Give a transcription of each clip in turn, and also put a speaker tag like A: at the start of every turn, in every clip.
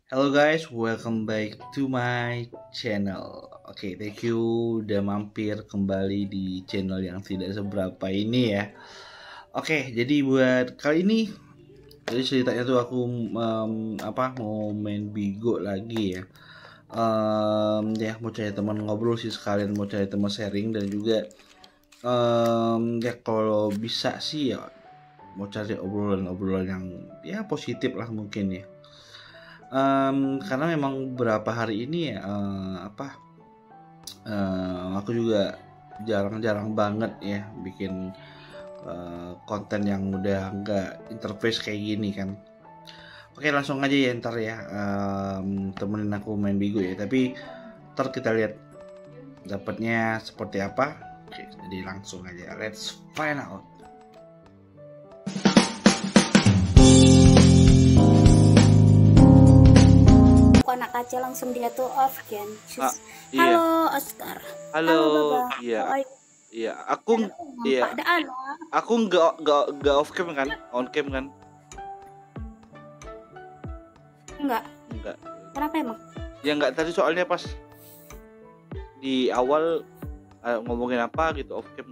A: Hello guys, welcome back to my channel. Oke, thank you udah mampir kembali di channel yang tidak seberapa ini ya. Oke, jadi buat kali ini, jadi ceritanya tuh aku mau main Bigo lagi ya. Ya mau cari teman ngobrol sih, sekalian mau cari teman sharing, dan juga ya kalau bisa sih ya mau cari obrolan-obrolan yang ya positif lah mungkin ya. Karena memang beberapa hari ini ya aku juga jarang-jarang banget ya bikin konten yang udah nggak interface kayak gini kan. Oke, langsung aja ya ntar ya, temenin aku main Bigo ya, tapi ntar kita lihat dapatnya seperti apa. Oke, jadi langsung aja, let's find out.
B: Anak kecil langsung dia tuh off kan.
A: Iya.
B: Halo Oscar.
A: Halo,
B: Baba.
A: iya.
B: How are you?
A: Iya, aku nggak off cam kan, on cam kan?
B: Enggak.
A: Enggak.
B: Kenapa emang?
A: Ya enggak, tadi soalnya pas di awal ngomongin apa gitu off cam.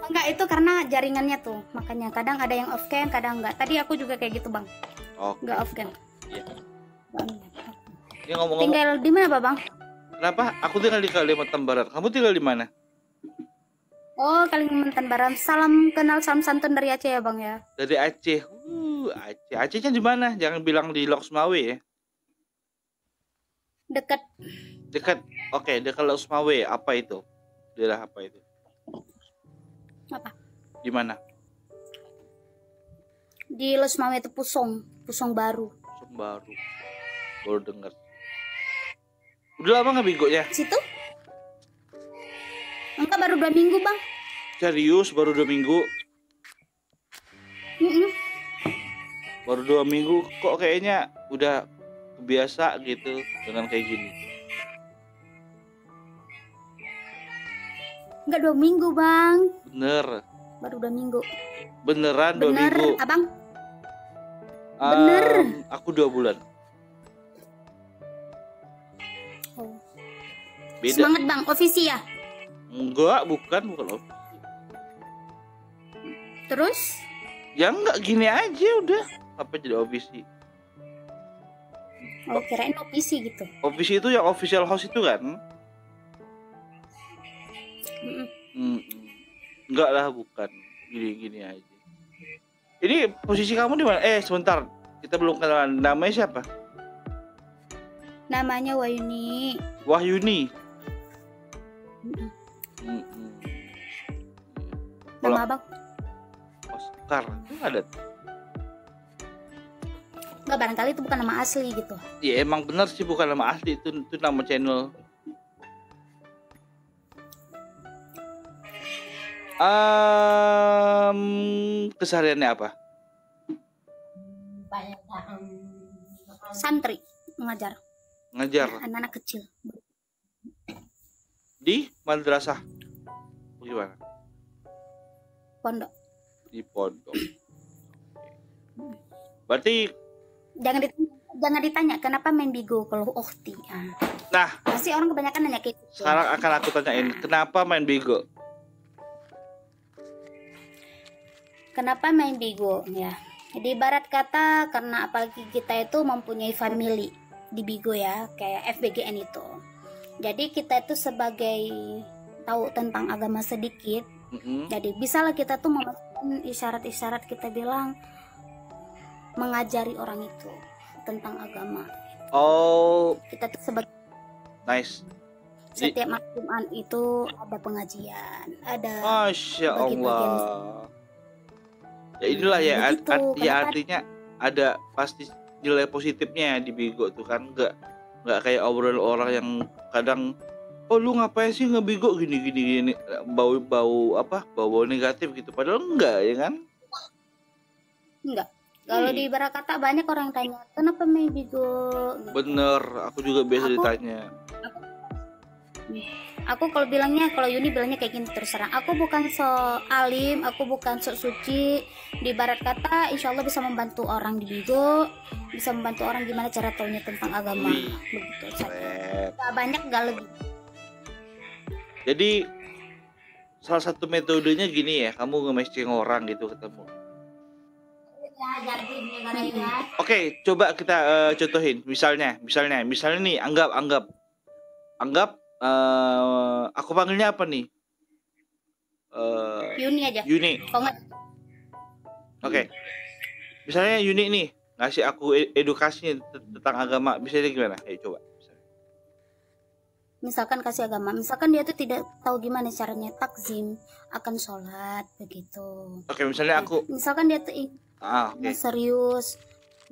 B: Enggak, itu karena jaringannya tuh. Makanya kadang ada yang off cam, kadang enggak. Tadi aku juga kayak gitu, Bang.
A: Oke.
B: Enggak off cam.
A: Iya. Ya ngomong-ngomong.
B: Tinggal di mana, Bang?
A: Kenapa? Aku tinggal di Kalimantan Barat. Kamu tinggal di mana?
B: Oh, Kalimantan Barat. Salam kenal, salam santun dari Aceh ya, Bang ya.
A: Dari Aceh. Aceh. Acehnya di mana? Jangan bilang di Lok Sumawe ya.
B: Dekat.
A: Dekat. Oke, dekat Lok Sumawe. Apa itu? Daerah apa itu?
B: Apa?
A: Di mana?
B: Di Losmawe itu Pusong baru.
A: Pusong baru. Baru dengar. Udah lama nggak Bigo ya?
B: Situ? Enggak, baru 2 minggu, Bang.
A: Serius, baru 2 minggu? Baru 2 minggu kok kayaknya udah biasa gitu dengan kayak gini.
B: Enggak 2 minggu, Bang.
A: Bener.
B: Baru 2 minggu.
A: Beneran 2 minggu.
B: Abang? Bener.
A: Aku 2 bulan.
B: Oh.
A: Beda.
B: Semangat Bang, ofisi ya?
A: Enggak, bukan ofisi.
B: Terus?
A: Ya enggak, gini aja udah. Apa jadi ofisi?
B: Oh, kirain ofisi gitu.
A: Ofisi itu yang official house itu kan? Enggak lah, bukan. Gini aja. Ini posisi kamu di mana? Sebentar. Kita belum kenalan. Namanya siapa?
B: Namanya Wahyuni.
A: Wahyuni.
B: Nama abang?
A: Oscar. Itu ada.
B: Enggak, barangkali itu bukan nama asli gitu.
A: Ya emang benar sih bukan nama asli, itu nama channel. Kesehariannya apa?
B: Santri, mengajar.
A: Ngajar
B: anak-anak kecil.
A: Di madrasah. Gimana?
B: Pondok.
A: Di pondok. Berarti
B: jangan ditanya kenapa main Bigo kalau Okti.
A: Nah,
B: pasti orang kebanyakan nanya kayak gitu.
A: Sekarang akan aku tanyain, kenapa main Bigo?
B: Kenapa main Bigo ya? Jadi ibarat kata karena apalagi kita itu mempunyai family di Bigo ya, kayak FBGN itu. Jadi kita itu sebagai tahu tentang agama sedikit, jadi bisalah kita tuh memasukkan isyarat-isyarat, kita bilang mengajari orang itu tentang agama.
A: Oh,
B: kita tuh sebagai
A: nice.
B: Setiap malam Jumat itu ada pengajian, ada
A: Masya Allah. Ya inilah ya, artinya ada pasti nilai positifnya di Bigo tuh kan, nggak kayak obrolan orang yang kadang, oh lu ngapain sih ngebigo gini bau negatif gitu, padahal enggak ya kan?
B: Enggak. Kalau di ibarat kata banyak orang tanya kenapa main Bigo.
A: Bener, aku juga biasa ditanya.
B: Aku kalau Yuni bilangnya kayak gini terus terang. Aku bukan so alim, aku bukan sok suci. Di barat kata, insya Allah bisa membantu orang di Bigo, bisa membantu orang gimana cara taunya tentang agama. Begitu saja. Gak banyak, gak lebih.
A: Jadi salah satu metodenya gini ya, kamu nge-matching orang gitu ketemu. Oke, coba kita contohin. Misalnya nih, anggap aku panggilnya apa nih?
B: Yuni aja.
A: Yuni. Oke. Misalnya Yuni nih ngasih aku edukasi tentang agama, bisa gimana? Ayo coba.
B: Misalkan kasih agama, misalkan dia tuh tidak tahu gimana caranya takzim akan sholat begitu.
A: Oke, misalnya aku.
B: Misalkan dia tuh
A: okay.
B: serius,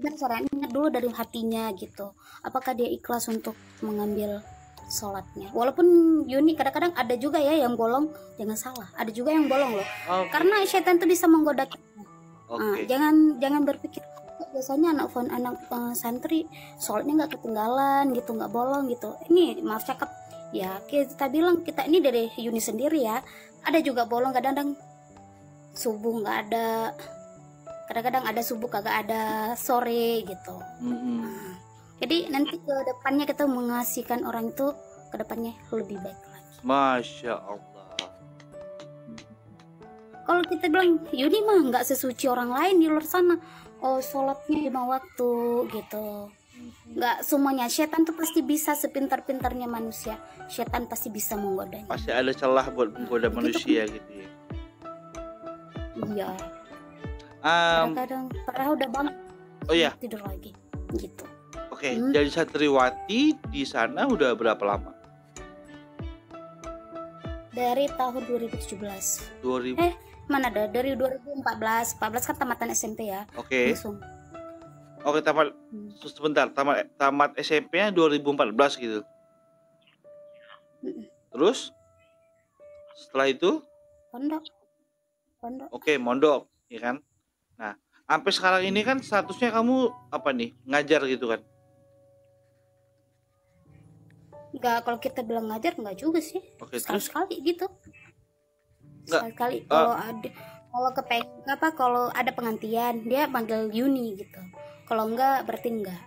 B: dan caranya dulu dari hatinya gitu. Apakah dia ikhlas untuk mengambil sholatnya? Walaupun Yuni kadang-kadang ada juga ya yang bolong, jangan salah. Ada juga yang bolong loh. Okay. Karena setan tuh bisa menggoda kita. Okay. Jangan berpikir biasanya anak santri sholatnya nggak ketinggalan gitu, nggak bolong gitu. Ini maaf cakap ya, kita bilang kita ini dari Yuni sendiri ya, ada juga bolong, kadang-kadang subuh nggak ada, kadang-kadang ada subuh kagak ada, sore gitu. Jadi nanti ke depannya kita mengasihkan orang itu ke depannya lebih baik lagi.
A: Masya Allah.
B: Kalau kita bilang Yuni mah nggak sesuci orang lain di luar sana, sholatnya 5 waktu gitu. Nggak semuanya. Setan tuh pasti bisa, sepintar-pintarnya manusia, setan pasti bisa menggodanya.
A: Pasti ada celah buat menggoda manusia gitu ya.
B: Iya. Kadang padahal udah banget.
A: Oh iya.
B: Tidur lagi gitu.
A: Oke, jadi santriwati di sana udah berapa lama?
B: Dari tahun 2017. Mana ada? Dari 2014. 14 kan tamatan SMP ya.
A: Oke.
B: Langsung.
A: Oke, sebentar, tamat SMP-nya 2014 gitu. Terus setelah itu
B: pondok.
A: Oke, mondok, ya kan? Nah, sampai sekarang ini kan statusnya kamu apa nih? Ngajar gitu kan?
B: Enggak, kalau kita bilang ngajar enggak juga sih.
A: Oke,
B: sekali gitu. Sekali kalau ada pengantian dia panggil Yuni gitu. Kalau enggak berarti enggak.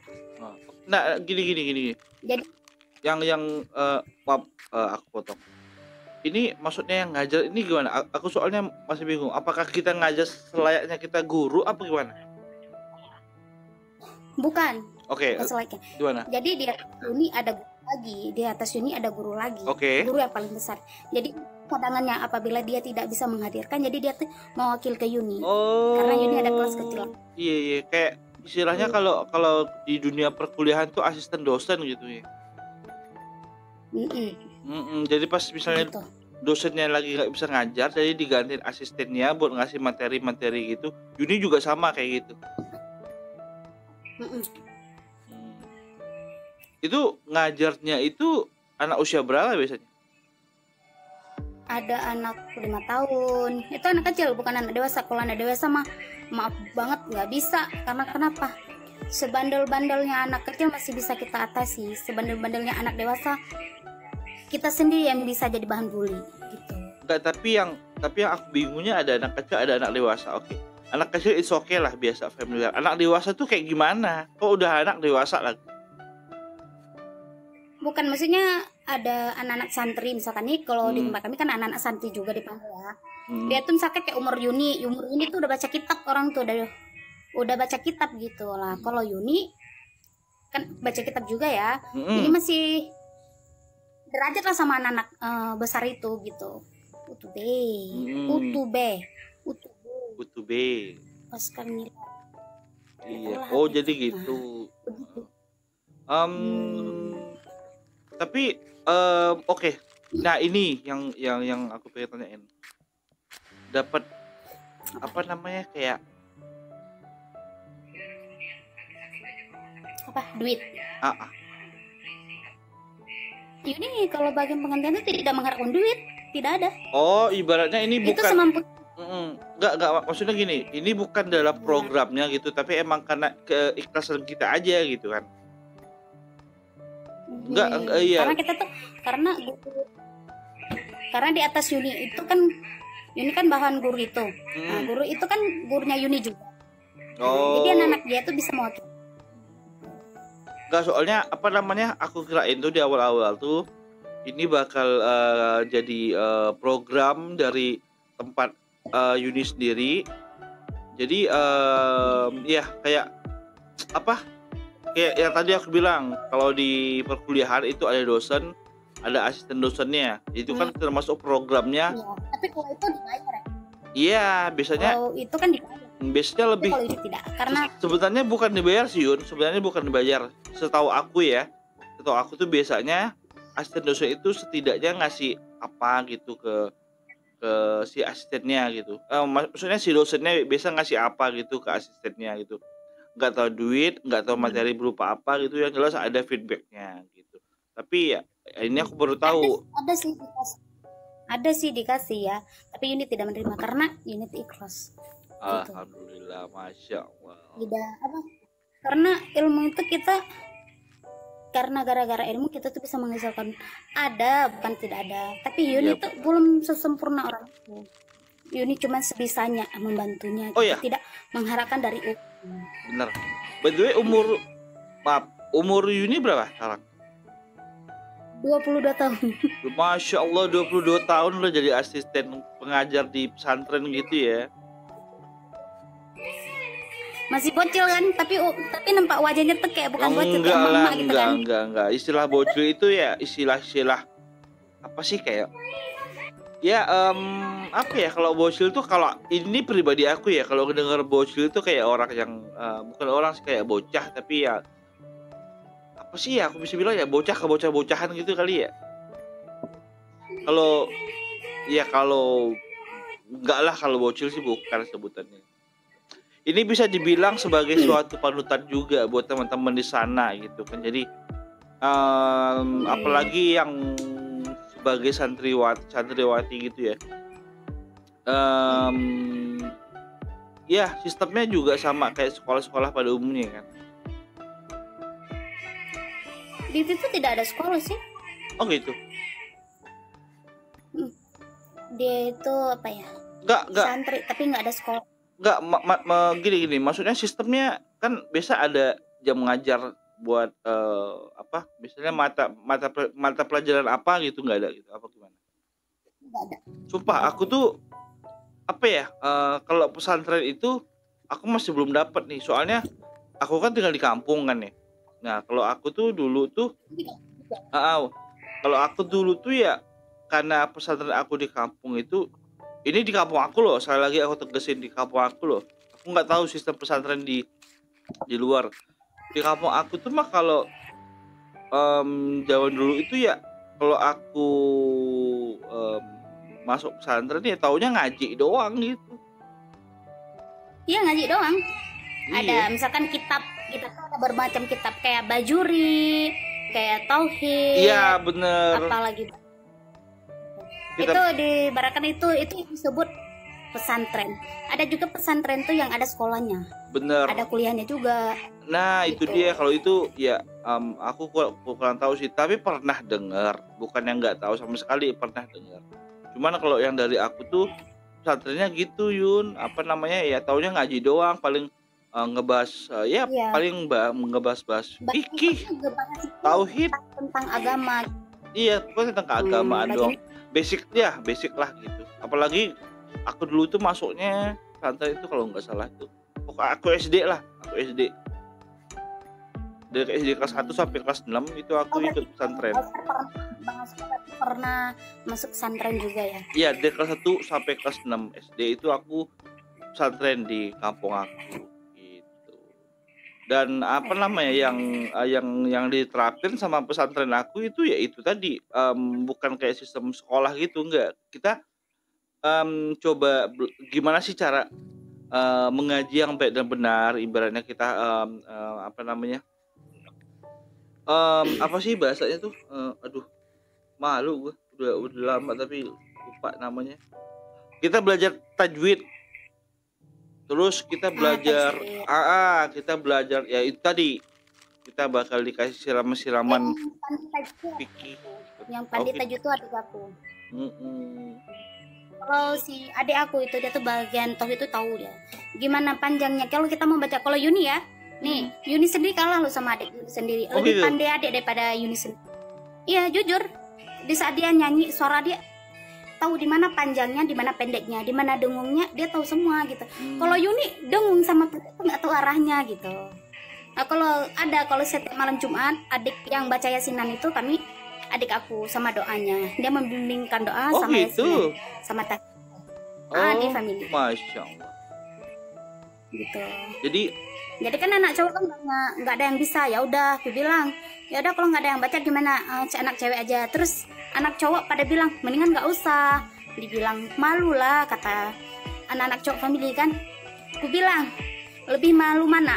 A: Nah, gini. Jadi aku potong. Ini maksudnya yang ngajar ini gimana? Aku soalnya masih bingung. Apakah kita ngajar selayaknya kita guru apa gimana?
B: Bukan.
A: Oke.
B: Selayaknya.
A: Gimana?
B: Jadi di atas Yuni ada guru lagi. Di atas Yuni ada guru lagi.
A: Oke.
B: Guru yang paling besar. Jadi cadangannya apabila dia tidak bisa menghadirkan, jadi dia tuh mewakil ke Yuni. Karena Yuni ada kelas kecil.
A: Iya. Kayak istilahnya kalau di dunia perkuliahan tuh asisten dosen gitu ya. Jadi pas misalnya gitu, dosennya lagi nggak bisa ngajar, jadi digantiin asistennya buat ngasih materi-materi gitu. Yuni juga sama kayak gitu. Itu ngajarnya itu anak usia berapa biasanya?
B: Ada anak 5 tahun. Itu anak kecil, bukan anak dewasa. Kalau anak dewasa mah maaf banget nggak bisa. Karena kenapa? Sebandel-bandelnya anak kecil masih bisa kita atasi. Sebandel-bandelnya anak dewasa kita sendiri yang bisa jadi bahan bully gitu.
A: Enggak, tapi yang aku bingungnya ada anak kecil, ada anak dewasa. Oke. Anak kecil it's okay lah, biasa, familiar. Anak dewasa tuh kayak gimana? Kok udah anak dewasa lagi?
B: Bukan, maksudnya ada anak-anak santri misalkan nih, kalau di tempat kami kan anak-anak santri juga dipanggil ya. Dia tuh misalkan kayak umur Yuni tuh udah baca kitab, orang tuh udah baca kitab gitu lah. Kalau Yuni kan baca kitab juga ya. Ini masih derajat lah sama anak-anak besar itu gitu.
A: Utube.
B: Pas kami.
A: Iya. Jadi gitu. Tapi oke. Nah, ini yang aku pengen tanyain. Dapat apa namanya, kayak
B: apa? Duit. Ini kalau bagian pengantin itu tidak mengharapkan duit, tidak ada.
A: Ibaratnya ini bukan.
B: Itu semampu.
A: Enggak, maksudnya gini, ini bukan dalam programnya gitu, tapi emang karena keikhlasan kita aja gitu kan. Enggak, iya.
B: Karena kita tuh karena di atas Yuni itu kan, Yuni kan bawahan guru itu. Nah, guru itu kan gurunya Yuni juga.
A: Oh.
B: Jadi anak-anak dia tuh bisa mewakili.
A: Enggak, soalnya apa namanya, aku kirain tuh di awal-awal tuh ini bakal jadi program dari tempat Yuni sendiri. Jadi ya kayak apa, kayak yang tadi aku bilang, kalau di perkuliahan itu ada dosen, ada asisten dosennya, itu kan termasuk programnya.
B: Iya, tapi kalau itu dibayar ya.
A: Iya, biasanya
B: Kalau itu kan dibayar.
A: biasanya lebih,
B: Kalau ini tidak, karena
A: sebenarnya bukan dibayar sih Yun, sebenarnya bukan dibayar. Setahu aku ya, setahu aku tuh biasanya asisten dosen itu setidaknya ngasih apa gitu ke si asistennya gitu. Maksudnya si dosennya biasa ngasih apa gitu ke asistennya gitu. Nggak tahu duit, nggak tahu materi berupa apa gitu, yang jelas ada feedbacknya gitu. Tapi ya ini aku baru tahu.
B: ada sih dikasih ya, tapi unit tidak menerima karena unit ikhlas.
A: Alhamdulillah, masya Allah.
B: Tidak apa, karena ilmu itu kita, karena gara-gara ilmu kita tuh bisa menghasilkan, ada bukan tidak ada, tapi Yuni tuh belum sesempurna orang itu. Yuni cuma sebisanya membantunya,
A: Iya.
B: tidak mengharapkan dari
A: Bener. By the way, umur Yuni berapa sekarang?
B: 22 tahun.
A: Masya Allah, 22 tahun udah jadi asisten pengajar di pesantren gitu ya.
B: Masih bocil kan, tapi nampak wajahnya tuh kayak bukan bocil, kayak mama gitu kan.
A: Enggak. Istilah bocil itu ya istilah apa sih, kayak ya apa ya, kalau bocil tuh, kalau ini pribadi aku ya, kalau dengar bocil itu kayak orang yang bukan orang sih, kayak bocah, tapi ya apa sih ya, aku bisa bilang ya bocah ke bocah-bocahan gitu kali ya. Kalau enggak lah, kalau bocil sih bukan sebutannya. Ini bisa dibilang sebagai suatu panutan juga buat teman-teman di sana gitu kan. Jadi apalagi yang sebagai santriwati gitu ya. Ya sistemnya juga sama kayak sekolah-sekolah pada umumnya kan.
B: Di situ tidak ada sekolah sih.
A: Oh gitu.
B: Dia itu apa ya?
A: Enggak.
B: Santri tapi nggak ada sekolah.
A: Enggak, gini. Maksudnya sistemnya kan biasa ada jam mengajar buat apa? Misalnya mata pelajaran apa gitu, nggak ada gitu, apa gimana?
B: Nggak ada.
A: Sumpah aku tuh apa ya? Kalau pesantren itu aku masih belum dapat nih. Soalnya aku kan tinggal di kampung kan ya. Nah, kalau aku tuh dulu tuh kalau aku dulu tuh ya, karena pesantren aku di kampung itu, ini di kampung aku loh, sekali lagi aku tegesin, di kampung aku loh. Aku nggak tahu sistem pesantren di luar. Di kampung aku tuh mah kalau zaman dulu itu ya, kalau aku masuk pesantren ya taunya ngaji doang gitu.
B: Iya, ngaji doang.
A: Iya.
B: Ada misalkan kitab tuh ada bermacam kitab, kayak bajuri, kayak tauhid.
A: Iya bener.
B: Apalagi
A: Kitab.
B: itu dibarakan itu disebut pesantren. Ada juga pesantren tuh yang ada sekolahnya.
A: Bener.
B: Ada kuliahnya juga.
A: Nah
B: gitu.
A: itu dia, kalau itu ya aku kurang tahu sih, tapi pernah dengar, bukan yang nggak tahu sama sekali, pernah dengar. Cuman kalau yang dari aku tuh pesantrennya gitu Yun, apa namanya ya, taunya ngaji doang, paling ngebahas paling ngebahas fikih, tauhid,
B: tentang agama.
A: Iya, pokoknya tentang keagamaan doang. Basic lah gitu. Apalagi aku dulu tuh masuknya pesantren itu kalau nggak salah tuh, pokoknya aku SD. Dari SD kelas 1 sampai kelas 6 itu aku ikut pesantren.
B: Pernah masuk pesantren juga ya?
A: Iya, dari kelas 1 sampai kelas 6 SD itu aku pesantren di kampung aku gitu. Dan apa namanya yang diterapin sama pesantren aku itu ya itu tadi, bukan kayak sistem sekolah gitu, enggak. Kita coba gimana sih cara mengaji yang baik dan benar, ibaratnya kita apa namanya, apa sih bahasanya tuh, aduh malu gue, udah lama tapi lupa namanya. Kita belajar tajwid, terus kita belajar kita belajar ya itu tadi kita bakal dikasih siraman
B: Yang pandai taju itu adik aku.
A: Mm-mm.
B: Kalau si adik aku itu dia tuh bagian toh itu tahu dia gimana panjangnya. Kalau kita mau baca, kalau Yuni ya, nih Yuni sendiri kalah lu sama adik Yuni sendiri. Lebih
A: gitu?
B: pandai adik daripada Yuni sendiri. Iya jujur, di saat dia nyanyi suara dia tahu di mana panjangnya, di mana pendeknya, di mana dengungnya, dia tahu semua gitu. Kalau Yuni dengung sama pendek nggak tahu arahnya gitu. Nah kalau setiap malam Jumat adik yang baca yasinan itu kami adik aku sama doanya, dia membimbingkan doa sama
A: gitu?
B: yasinan sama tak di family.
A: Masya Allah.
B: Gitu.
A: Jadi
B: kan anak cowok kan nggak ada yang bisa. Ya udah, aku bilang ya udah kalau nggak ada yang baca gimana, anak cewek aja. Terus anak cowok pada bilang mendingan nggak usah. Dibilang malu lah kata anak-anak cowok family kan. Aku bilang lebih malu mana?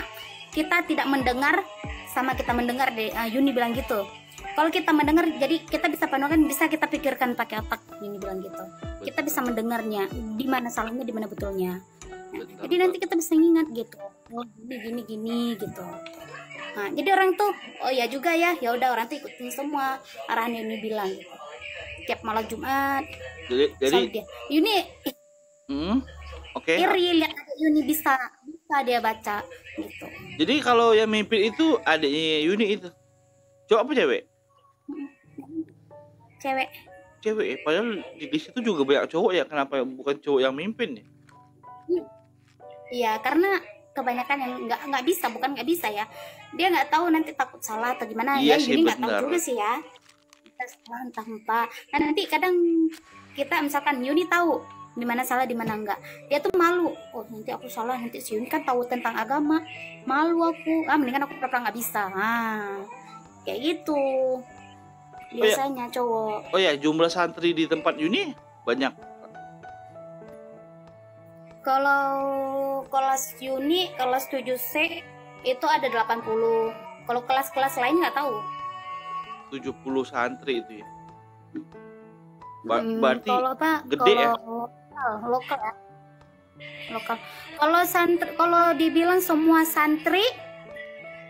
B: Kita tidak mendengar sama kita mendengar deh. Yuni bilang gitu. Kalau kita mendengar, jadi kita bisa panukan, bisa kita pikirkan pakai otak. Yuni bilang gitu. Kita bisa mendengarnya, di mana salahnya, di mana betulnya. Nah, jadi nanti kita bisa ingat gitu. Oh gini gitu. Nah, jadi orang tuh, oh ya juga ya, ya udah orang tuh ikutin semua arahan Yuni bilang gitu. Tiap malam Jumat.
A: Jadi
B: dia. Yuni.
A: Oke.
B: Iri lihat Yuni bisa dia baca gitu.
A: Jadi kalau yang mimpin itu adiknya Yuni itu. Cowok apa cewek? Cewek. Padahal di situ juga banyak cowok ya. Kenapa bukan cowok yang mimpin ya?
B: Iya, karena kebanyakan yang nggak bisa, bukan nggak bisa ya. Dia nggak tahu, nanti takut salah atau gimana.
A: Iya
B: ya
A: sih,
B: Yuni nggak tahu
A: benar.
B: juga sih ya. Kita salah entah apa. Nah, nanti kadang kita misalkan Yuni tahu di mana salah di mana enggak, dia tuh malu. Oh nanti aku salah, nanti si Yuni kan tahu tentang agama, malu aku. Mendingan aku pura-pura nggak bisa. Kayak gitu biasanya cowok.
A: Oh ya, jumlah santri di tempat Yuni banyak.
B: Kalau kelas Yuni, kelas 7C itu ada 80. Kalau kelas-kelas lain nggak tahu.
A: 70 santri itu ya. Berarti
B: kalau
A: gede ya?
B: Lokal ya. Lokal. Kalau kalau dibilang semua santri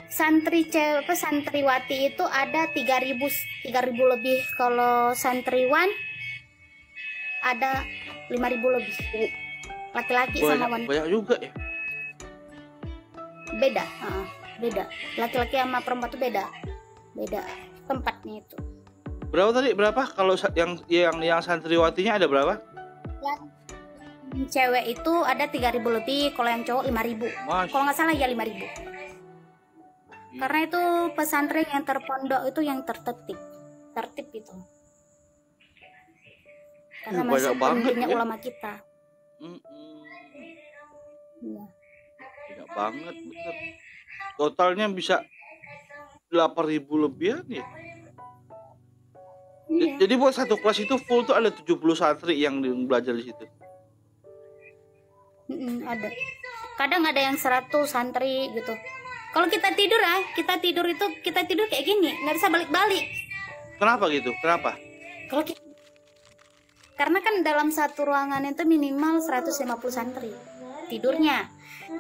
B: cewek santriwati itu ada 3.000 lebih. Kalau santriwan ada 5.000 lebih. Laki-laki sama wanita.
A: Banyak juga ya.
B: Beda. Laki-laki sama perempuan itu beda tempatnya itu.
A: Berapa tadi? Berapa? Kalau yang santriwatinya ada berapa?
B: Yang cewek itu ada 3.000 lebih, kalau yang cowok 5.000. Kalau nggak salah ya 5.000. Karena itu pesantren yang terpondok itu yang tertib itu. Karena masih pentingnya ya? Ulama kita. Iya.
A: Banyak banget, bener. Totalnya bisa 8.000 lebihan ya. Iya. Jadi buat satu kelas itu full tuh ada 70 santri yang belajar di situ.
B: Ada. Kadang ada yang 100 santri gitu. Kalau kita tidur kita tidur kayak gini, nggak bisa balik-balik.
A: Kenapa gitu? Kenapa?
B: Karena kan dalam satu ruangan itu minimal 150 santri tidurnya.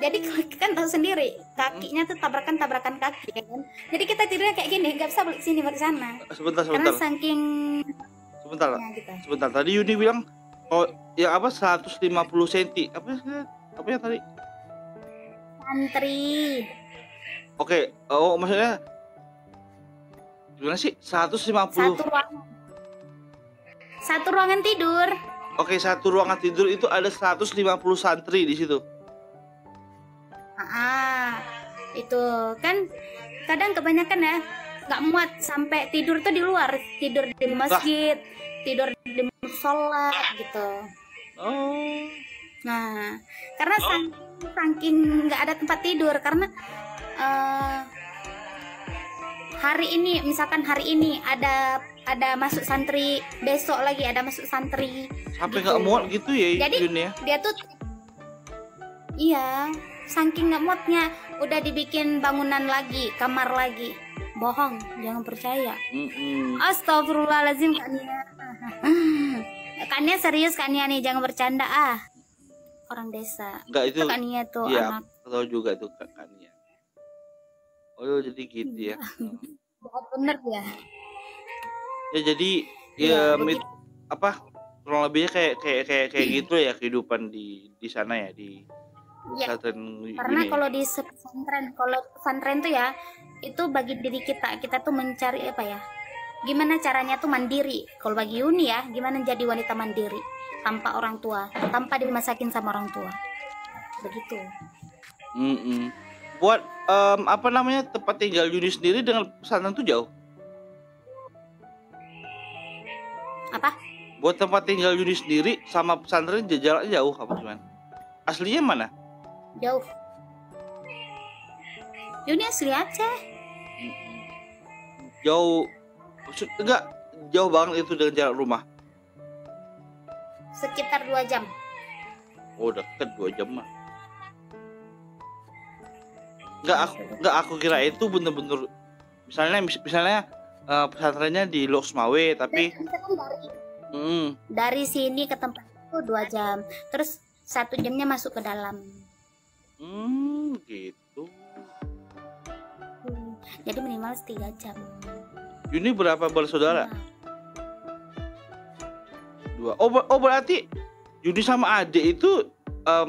B: Jadi kan tahu sendiri, kakinya tuh tabrakan kaki kan. Jadi kita tidurnya kayak gini, nggak bisa balik sini balik sana.
A: Sebentar.
B: Karena saking
A: Sebentar. Tadi Yuni bilang ya 150 cm. Apa ya tadi?
B: Santri.
A: Oke, maksudnya gimana sih? 150.
B: Satu ruangan tidur.
A: Oke, satu ruangan tidur itu ada 150 santri di situ.
B: Itu kan kadang kebanyakan ya nggak muat sampai tidur tuh di luar, tidur di masjid, tidur di musola gitu. Nah, karena saking nggak ada tempat tidur, karena misalkan hari ini ada masuk santri, besok lagi ada masuk santri.
A: Sampai nggak muat gitu ya.
B: Jadi
A: Yuni, ya?
B: Dia tuh iya, saking nggak muatnya udah dibikin bangunan lagi, kamar lagi. Bohong, jangan percaya. Astagfirullahaladzim, Kania serius, Kania nih, jangan bercanda Orang desa.
A: Enggak, itu
B: Kania tuh
A: iya,
B: anak.
A: tahu juga tuh Kania. Oh jadi gitu ya.
B: Bener ya.
A: Ya jadi
B: Ya
A: ya
B: begitu
A: apa kurang lebihnya kayak gitu ya kehidupan di sana ya di
B: ya.
A: pesantren
B: Karena
A: Yuni.
B: kalau di pesantren, kalau pesantren tuh ya, itu bagi diri kita tuh mencari apa ya? Gimana caranya tuh mandiri. Kalau bagi Yuni ya, gimana jadi wanita mandiri tanpa orang tua, tanpa dimasakin sama orang tua. Begitu.
A: Mm-mm. Buat apa namanya tempat tinggal Yuni sendiri dengan pesantren tuh jauh?
B: Apa?
A: Buat tempat tinggal Yuni sendiri sama pesantren jaraknya jauh apa gimana? Aslinya mana?
B: Jauh. Yuni asli Aceh.
A: Jauh, enggak jauh banget itu dengan jarak rumah.
B: Sekitar 2 jam.
A: Oh deket 2 jam mah. Enggak aku kira itu bener-bener misalnya pesantrennya di Loksmawe tapi
B: dari sini ke tempat itu 2 jam. Terus 1 jamnya masuk ke dalam.
A: Gitu.
B: Jadi minimal 3 jam.
A: Yuni berapa bersaudara?
B: Nah,
A: 2. Oh berarti Yuni sama adik itu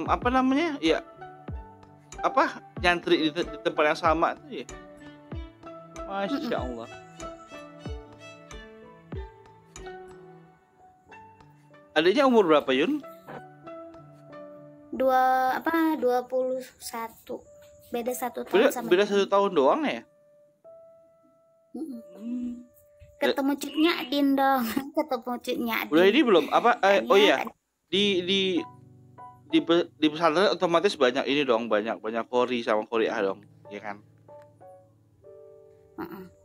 A: apa namanya ya apa nyantri di tempat yang sama tuh ya. Masya Allah. Adiknya umur berapa Yun?
B: 21. Beda 1 tahun sama
A: Beda 1 tahun doang ya?
B: Ketemu Cutnya Adin dong. Ketemu Cutnya Adin.
A: Udah ini belum apa oh iya di pesantren otomatis banyak ini dong, banyak kori sama koriah dong, ya kan?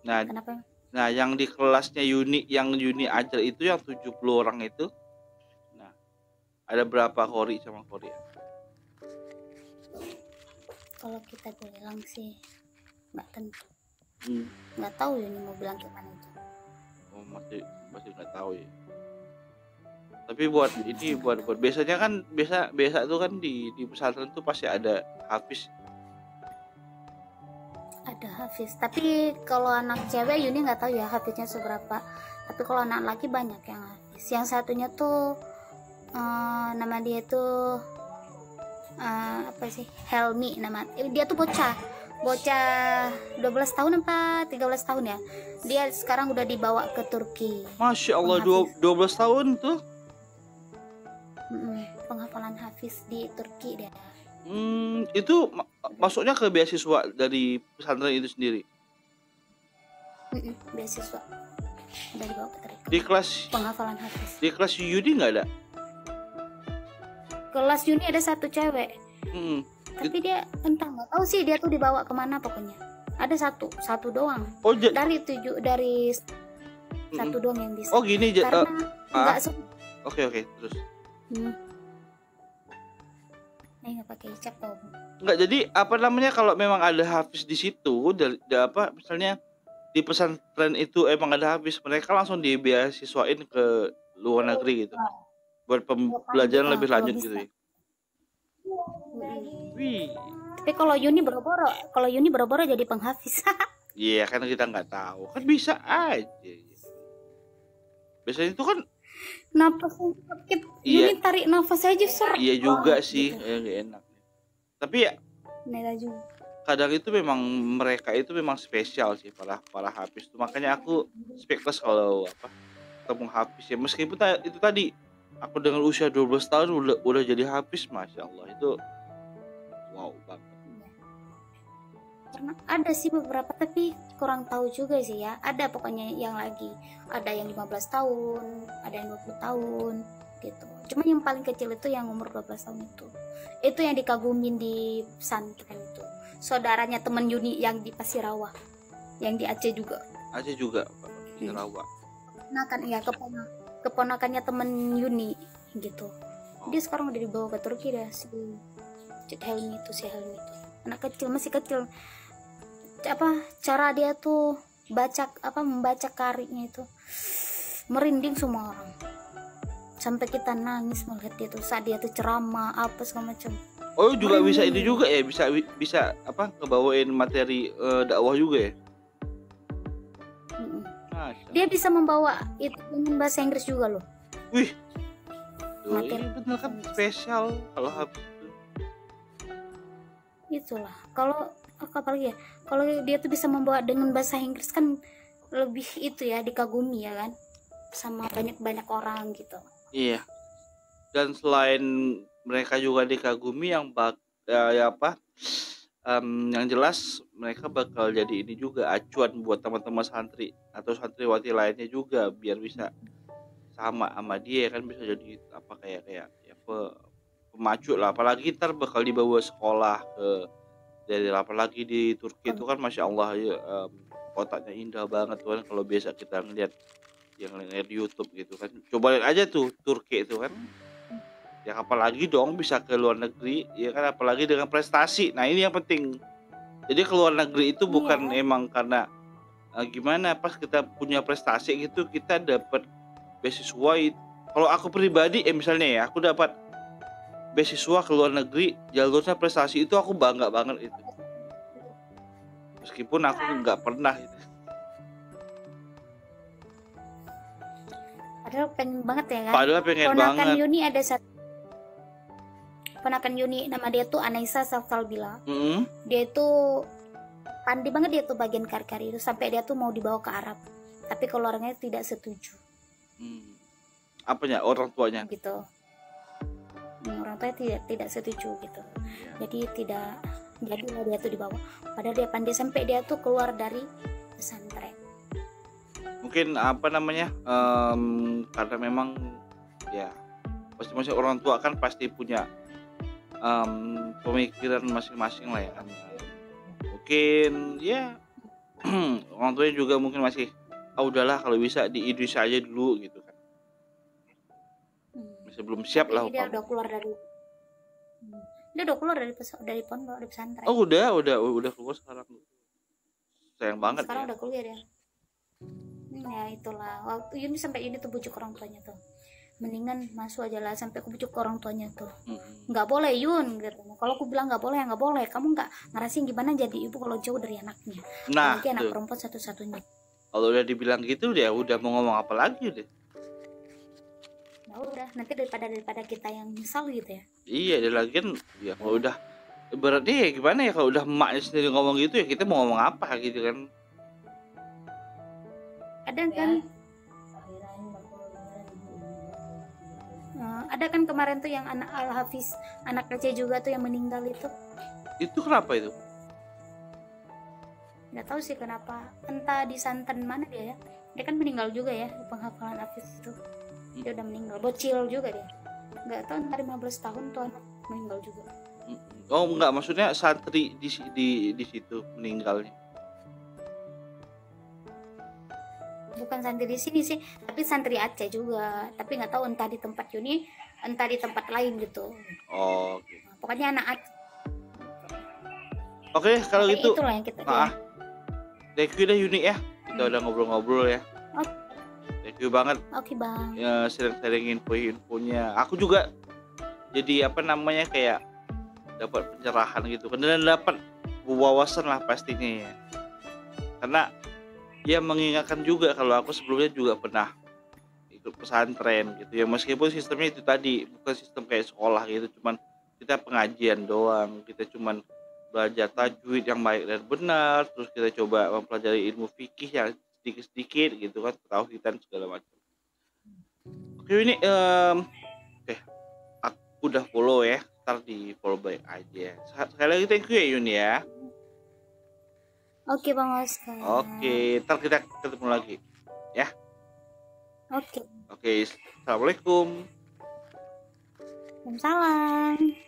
A: Nah,
B: kenapa?
A: Nah, yang di kelasnya yang Yuni ajar itu yang 70 orang itu. Nah, ada berapa kori sama koriah?
B: Kalau kita bilang sih nggak tentu. Nggak tahu Yuni mau bilang gimana itu.
A: Oh, masih nggak tahu ya. Tapi buat biasanya kan biasa tuh kan di pesantren tuh pasti ada hafiz.
B: Ada hafiz. Tapi kalau anak cewek Yuni nggak tahu ya hafiznya seberapa. Tapi kalau anak laki banyak yang hafiz. Yang satunya tuh nama dia tuh apa sih? Helmi nama. Dia tuh bocah 12 tahun apa 13 tahun ya. Dia sekarang udah dibawa ke Turki.
A: Masya Allah, 12 tahun tuh.
B: Penghafalan hafiz di Turki dia.
A: Itu masuknya ke beasiswa dari pesantren itu sendiri.
B: Beasiswa dari bawa ke Turki.
A: Di kelas
B: penghafalan hafiz.
A: Di kelas Yudi nggak ada?
B: Kelas Yuni ada 1 cewek. Tapi dia entah nggak tahu sih dia tuh dibawa kemana pokoknya. Ada satu doang.
A: Oh
B: dari 7 dari 1 doang yang bisa.
A: Oh gini
B: karena nggak
A: Oke terus.
B: Nggak pakai hijab tau.
A: Nggak, jadi apa namanya kalau memang ada hafiz di situ dari apa misalnya di pesantren itu emang ada hafiz, mereka langsung dibeasiswain ke luar negeri gitu buat pembelajaran lebih lanjut gitu ya. Wih.
B: Tapi kalau Yuni boro-boro jadi penghafiz.
A: Iya kan kita nggak tahu, kan bisa aja. Biasanya itu kan
B: nafasnya sakit. Yuni tarik nafas aja serak.
A: Iya juga sih, nggak enak. Tapi ya
B: juga.
A: Kadang itu memang mereka itu memang spesial sih para hafiz itu. Makanya aku speechless kalau ketemu hafiz ya. Meskipun itu tadi aku dengan usia 12 tahun udah jadi hafiz, Masya Allah, itu wow banget.
B: Karena ada sih beberapa tapi kurang tahu juga sih ya. Ada pokoknya yang lagi ada yang 15 tahun, ada yang 20 tahun gitu. Cuma yang paling kecil itu yang umur 12 tahun itu yang dikagumin di pesantren itu. Saudaranya temen Yuni yang di Pasirawa, yang di Aceh juga.
A: Pasirawa.
B: Nah kan ya keponakannya temen Yuni gitu. Dia sekarang udah dibawa ke Turki dah si Helmi itu. Anak kecil, masih kecil. Cara dia tuh membaca kariknya itu merinding semua orang. Sampai kita nangis melihat dia tuh saat dia tuh ceramah apa segala macam.
A: Oh juga
B: Orang
A: bisa
B: yang
A: ini juga ya, bisa bisa apa ngebawain materi dakwah juga ya.
B: Mm-mm.
A: Masya
B: Dia
A: Allah.
B: bisa membawa itu dengan bahasa Inggris juga loh.
A: Wih, tuh
B: Materi
A: ini bener kan
B: Inggris.
A: spesial kalau habis itu.
B: Itulah. Kalau apalagi ya, kalau dia tuh bisa membawa dengan bahasa Inggris kan lebih itu ya dikagumi ya kan sama banyak orang gitu.
A: Iya. Dan selain mereka juga dikagumi ya apa yang jelas mereka bakal jadi ini juga acuan buat teman-teman santri atau santriwati lainnya juga biar bisa sama dia kan, bisa jadi apa kayak ya pemacu lah, apalagi ntar bakal dibawa sekolah ke dari apalagi di Turki itu kan masya Allah ya, kotanya indah banget tuh kan kalau biasa kita ngeliat yang ngeliat di YouTube gitu kan, coba lihat aja tuh Turki itu kan ya, apalagi dong bisa ke luar negeri ya kan, apalagi dengan prestasi. Nah ini yang penting, jadi ke luar negeri itu bukan
B: Iya.
A: emang karena gimana pas kita punya prestasi gitu kita dapat beasiswa. Kalau aku pribadi misalnya ya aku dapat beasiswa ke luar negeri jalurnya prestasi, itu aku bangga banget itu, meskipun aku nggak pernah itu.
B: Padahal pengen banget ya kan.
A: Padahal pengen
B: Ponakan
A: banget.
B: Yuni ada satu ponakan Yuni, nama dia tuh Anaisa Salsabila. Dia itu pandai banget, dia tuh bagian kari-kari itu sampai dia tuh mau dibawa ke Arab, tapi keluarganya tidak setuju.
A: Apanya orang tuanya
B: Gitu. Orang tuanya tidak setuju gitu. Jadi dia tuh dibawa. Padahal dia pandai sampai dia tuh keluar dari pesantren.
A: mungkin apa namanya karena memang ya masing-masing orang tua kan pasti punya pemikiran masing-masing lah ya kan. Mungkin ya orang tuanya juga mungkin masih udahlah kalau bisa di Indonesia aja dulu gitu kan, masih belum siap lah
B: Dia udah keluar dari pondok, dari pesantren.
A: Oh udah keluar sekarang, sayang banget
B: sekarang
A: ya.
B: udah kuliah dia. Ya itulah, waktu ini sampai ini tuh bujuk orang tuanya tuh, mendingan masuk aja lah, sampai aku bujuk orang tuanya tuh. Nggak boleh Yun gitu. Kalau aku bilang nggak boleh ya nggak boleh, kamu nggak ngerasain gimana jadi ibu kalau jauh dari anaknya,
A: Nah
B: apalagi anak perempuan satu-satunya.
A: kalau udah dibilang gitu dia udah mau ngomong apa lagi deh.
B: Ya udah, nanti daripada kita yang nyesal gitu ya.
A: Iya dia lagi kan ya kalau udah berarti ya gimana ya, kalau udah emaknya sendiri ngomong gitu ya kita mau ngomong apa gitu kan.
B: Ada kan kemarin tuh yang anak Al-Hafiz, anak kecil juga tuh yang meninggal itu.
A: Itu kenapa itu?
B: Nggak tahu sih kenapa, entah di santen mana dia ya. Dia kan meninggal juga ya, penghafalan Hafiz itu. Dia udah meninggal, bocil juga dia. Nggak tahu, entar 15 tahun tuh anak meninggal juga.
A: Oh enggak, maksudnya santri di situ meninggalnya.
B: Bukan santri di sini sih, tapi santri Aceh juga. Tapi nggak tahu entah di tempat Yuni, entah di tempat lain gitu.
A: Oh gitu.
B: Pokoknya anak Aceh.
A: Oke, kalau gitu
B: itulah yang kita
A: thank you deh Yuni ya, kita udah ngobrol-ngobrol ya. Thank you banget.
B: Oke bang.
A: Ya sharing info-infonya. Aku juga jadi apa namanya kayak dapat pencerahan gitu kan, dan dapat wawasan lah pastinya ya. Karena ya mengingatkan juga kalau aku sebelumnya juga pernah ikut pesantren gitu ya, meskipun sistemnya itu tadi bukan sistem kayak sekolah gitu, cuman kita pengajian doang, kita cuman belajar tajwid yang baik dan benar, terus kita coba mempelajari ilmu fikih yang sedikit-sedikit gitu kan, tauhidan segala macam. Oke ini aku udah follow ya, ntar di follow back aja. Sekali lagi thank you ya Yuni ya.
B: Oke Bang Oscar.
A: Oke, ntar kita ketemu lagi ya.
B: Oke.
A: Assalamualaikum.
B: Waalaikumsalam.